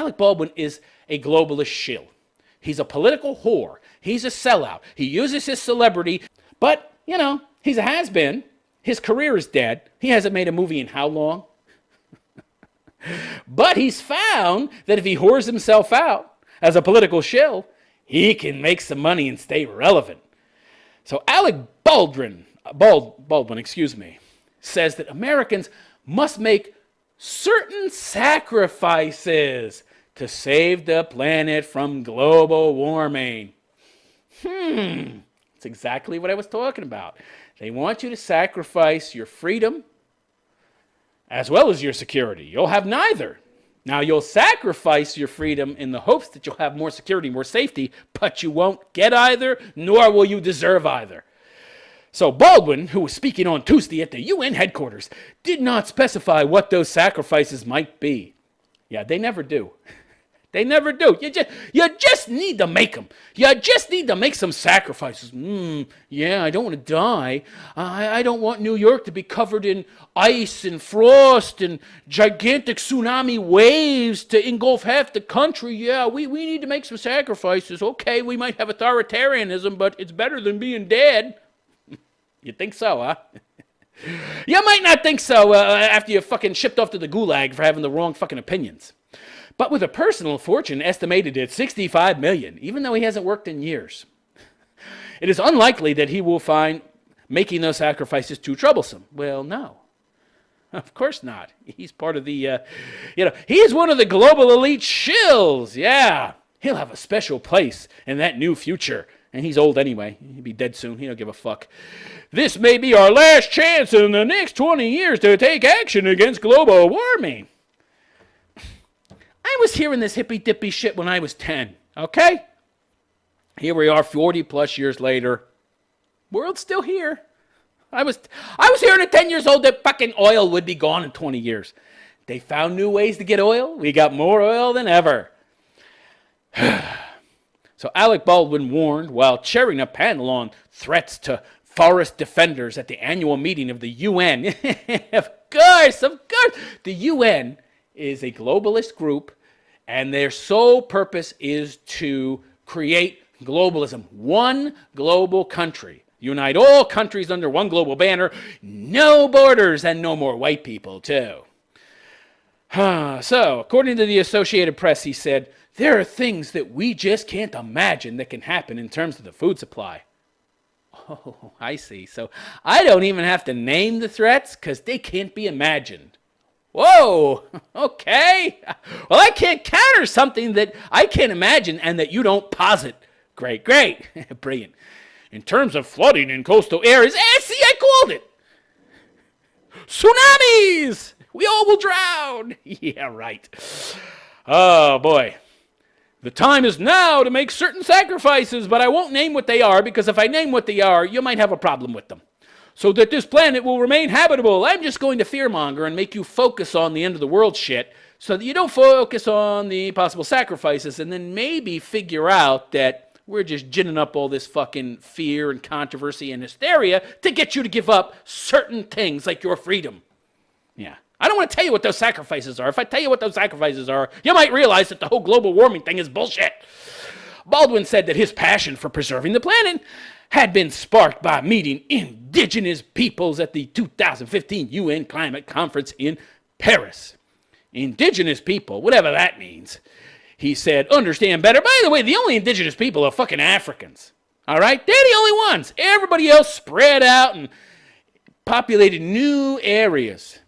Alec Baldwin is a globalist shill. He's a political whore. He's a sellout. He uses his celebrity, but, he's a has-been. His career is dead. He hasn't made a movie in how long? But he's found that if he whores himself out as a political shill, he can make some money and stay relevant. So Alec Baldwin, says that Americans must make certain sacrifices to save the planet from global warming. That's exactly what I was talking about. They want you to sacrifice your freedom as well as your security. You'll have neither. Now, you'll sacrifice your freedom in the hopes that you'll have more security, more safety, but you won't get either, nor will you deserve either. So Baldwin, who was speaking on Tuesday at the UN headquarters, did not specify what those sacrifices might be. Yeah, they never do. They never do. You just need to make them. You just need to make some sacrifices. I don't want to die. I don't want New York to be covered in ice and frost and gigantic tsunami waves to engulf half the country. Yeah, we need to make some sacrifices. Okay, we might have authoritarianism, but it's better than being dead. You think so, huh? You might not think so after you're fucking shipped off to the gulag for having the wrong fucking opinions. But with a personal fortune estimated at $65 million, even though he hasn't worked in years, it is unlikely that he will find making those sacrifices too troublesome. Well, no. Of course not. He's part of the, he's one of the global elite shills. Yeah. He'll have a special place in that new future. And he's old anyway. He'll be dead soon. He don't give a fuck. This may be our last chance in the next 20 years to take action against global warming. I was hearing this hippy-dippy shit when I was 10, okay? Here we are 40 plus years later. World's still here. I was hearing at 10 years old that fucking oil would be gone in 20 years. They found new ways to get oil. We got more oil than ever. So Alec Baldwin warned while chairing a panel on threats to forest defenders at the annual meeting of the UN. Of course. The UN is a globalist group, and their sole purpose is to create globalism. One global country. Unite all countries under one global banner. No borders and no more white people, too. So, according to the Associated Press, he said, there are things that we just can't imagine that can happen in terms of the food supply. Oh, I see. So I don't even have to name the threats because they can't be imagined. Whoa, okay. Well, I can't counter something that I can't imagine and that you don't posit. Great. Brilliant. In terms of flooding in coastal areas, see, I called it. Tsunamis! We all will drown. Yeah, right. Oh, boy. The time is now to make certain sacrifices, but I won't name what they are because if I name what they are, you might have a problem with them. So that this planet will remain habitable, I'm just going to fearmonger and make you focus on the end of the world shit so that you don't focus on the possible sacrifices and then maybe figure out that we're just ginning up all this fucking fear and controversy and hysteria to get you to give up certain things like your freedom. Yeah. I don't want to tell you what those sacrifices are. If I tell you what those sacrifices are, you might realize that the whole global warming thing is bullshit. Baldwin said that his passion for preserving the planet had been sparked by meeting indigenous peoples at the 2015 UN Climate Conference in Paris. Indigenous people, whatever that means, he said, understand better. By the way, the only indigenous people are fucking Africans. All right? They're the only ones. Everybody else spread out and populated new areas.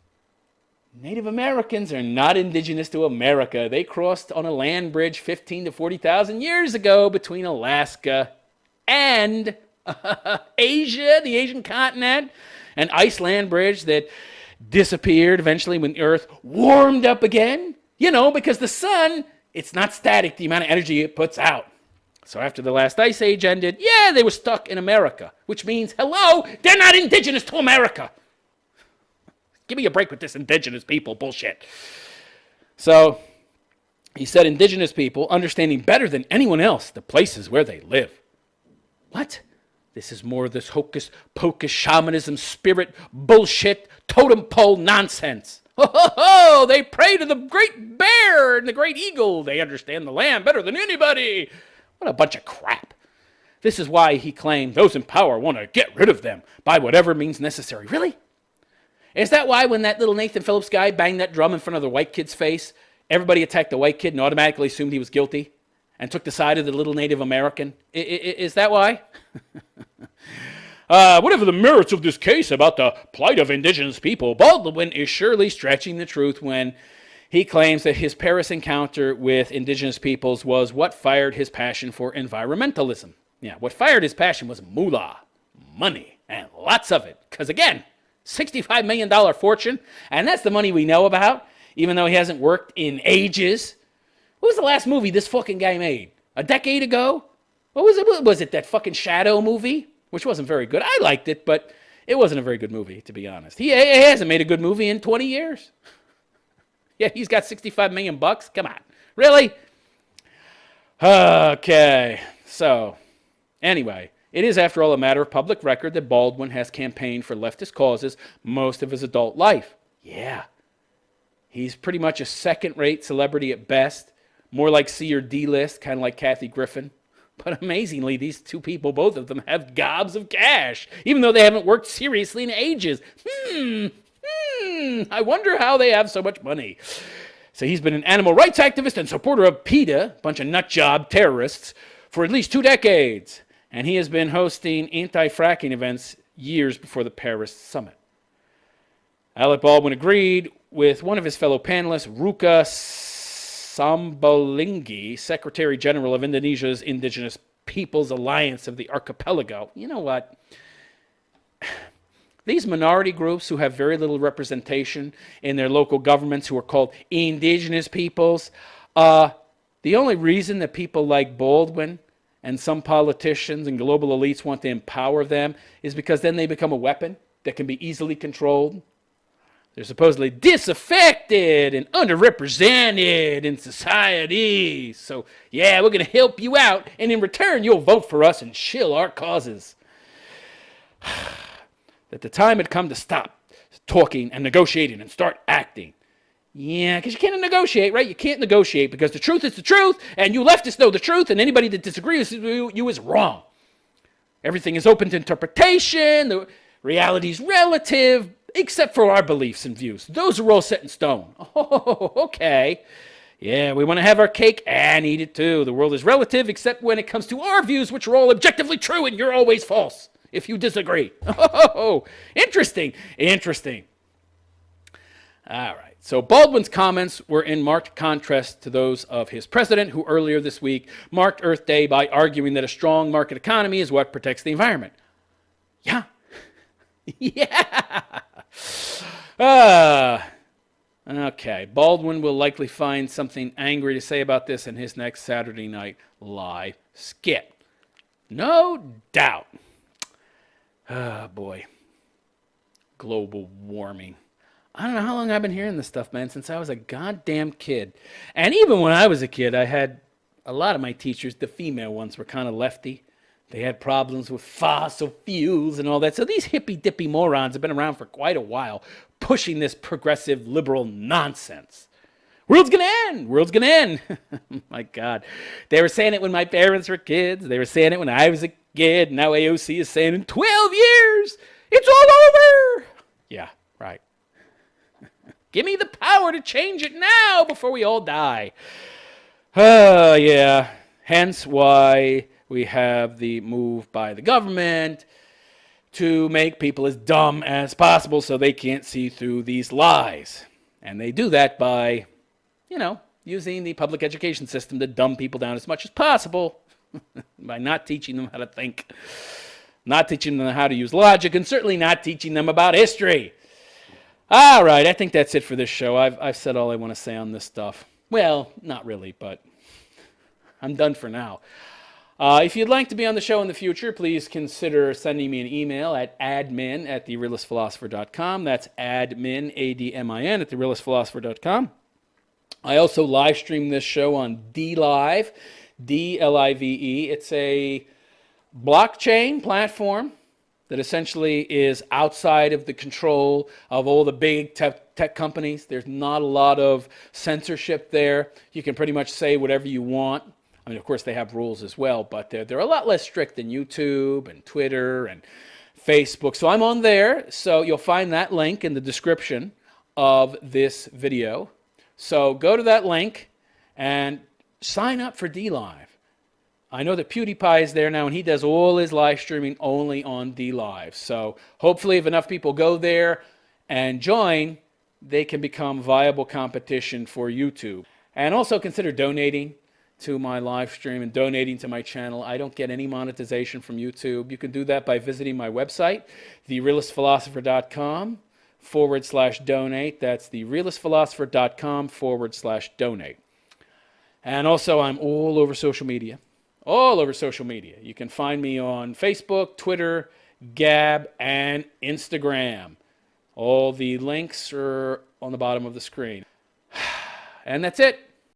Native Americans are not indigenous to America. They crossed on a land bridge 15 to 40,000 years ago between Alaska and Asia, the Asian continent, an ice land bridge that disappeared eventually when the Earth warmed up again. Because the sun, it's not static, the amount of energy it puts out. So after the last ice age ended, they were stuck in America, which means, hello, they're not indigenous to America. Give me a break with this indigenous people bullshit. So he said indigenous people understanding better than anyone else the places where they live. What? This is more of this hocus pocus shamanism spirit bullshit totem pole nonsense. Ho, ho, ho! They pray to the great bear and the great eagle. They understand the land better than anybody. What a bunch of crap. This is why he claimed those in power want to get rid of them by whatever means necessary. Really? Is that why when that little Nathan Phillips guy banged that drum in front of the white kid's face, everybody attacked the white kid and automatically assumed he was guilty and took the side of the little Native American? Is that why? Whatever the merits of this case about the plight of indigenous people, Baldwin is surely stretching the truth when he claims that his Paris encounter with indigenous peoples was what fired his passion for environmentalism. Yeah, what fired his passion was moolah, money, and lots of it. Because again, $65 million fortune, and that's the money we know about, even though he hasn't worked in ages. What was the last movie this fucking guy made? A decade ago? What was it? Was it that fucking Shadow movie? Which wasn't very good. I liked it, but it wasn't a very good movie, to be honest. He hasn't made a good movie in 20 years. Yeah, he's got $65 million bucks? Come on. Really? Okay. So, anyway, it is, after all, a matter of public record that Baldwin has campaigned for leftist causes most of his adult life. Yeah. He's pretty much a second-rate celebrity at best, more like C or D list, kind of like Kathy Griffin. But amazingly, these two people, both of them, have gobs of cash, even though they haven't worked seriously in ages. I wonder how they have so much money. So he's been an animal rights activist and supporter of PETA, a bunch of nutjob terrorists, for at least 2 decades. And he has been hosting anti-fracking events years before the Paris summit. Alec Baldwin agreed with one of his fellow panelists, Ruka Sambalinggi, Secretary General of Indonesia's Indigenous Peoples Alliance of the Archipelago. You know what? These minority groups who have very little representation in their local governments, who are called indigenous peoples, the only reason that people like Baldwin and some politicians and global elites want to empower them is because then they become a weapon that can be easily controlled. They're supposedly disaffected and underrepresented in society. So, yeah, we're going to help you out, and in return, you'll vote for us and shill our causes. That the time had come to stop talking and negotiating and start acting. Yeah, because you can't negotiate, right? You can't negotiate because the truth is the truth, and you leftists know the truth, and anybody that disagrees with you is wrong. Everything is open to interpretation. The reality is relative, except for our beliefs and views. Those are all set in stone. Oh, okay. Yeah, we want to have our cake and eat it too. The world is relative, except when it comes to our views, which are all objectively true, and you're always false if you disagree. Oh, interesting. All right. So Baldwin's comments were in marked contrast to those of his president, who earlier this week marked Earth Day by arguing that a strong market economy is what protects the environment. Yeah. Yeah. Okay. Baldwin will likely find something angry to say about this in his next Saturday Night Live skit. No doubt. Oh, boy. Global warming. I don't know how long I've been hearing this stuff, man, since I was a goddamn kid. And even when I was a kid, I had a lot of my teachers, the female ones, were kind of lefty. They had problems with fossil fuels and all that. So these hippy-dippy morons have been around for quite a while, pushing this progressive liberal nonsense. World's gonna end. World's gonna end. My God. They were saying it when my parents were kids. They were saying it when I was a kid. Now AOC is saying in 12 years, it's all over. Yeah, right. Give me the power to change it now before we all die. Oh, yeah. Hence why we have the move by the government to make people as dumb as possible so they can't see through these lies. And they do that by, using the public education system to dumb people down as much as possible by not teaching them how to think, not teaching them how to use logic, and certainly not teaching them about history. All right, I think that's it for this show. I've said all I want to say on this stuff. Well, not really, but I'm done for now. If you'd like to be on the show in the future, please consider sending me an email at admin@therealistphilosopher.com. That's admin, A-D-M-I-N, at therealistphilosopher.com. I also live stream this show on DLive, D-L-I-V-E. It's a blockchain platform that essentially is outside of the control of all the big tech companies. There's not a lot of censorship there. You can pretty much say whatever you want. I mean, of course, they have rules as well, but they're a lot less strict than YouTube and Twitter and Facebook. So I'm on there. So you'll find that link in the description of this video. So go to that link and sign up for DLive. I know that PewDiePie is there now, and he does all his live streaming only on DLive. So hopefully if enough people go there and join, they can become viable competition for YouTube. And also consider donating to my live stream and donating to my channel. I don't get any monetization from YouTube. You can do that by visiting my website, therealistphilosopher.com/donate. That's therealistphilosopher.com/donate. And also, I'm all over social media. All over social media. You can find me on Facebook, Twitter, Gab, and Instagram. All the links are on the bottom of the screen. And that's it.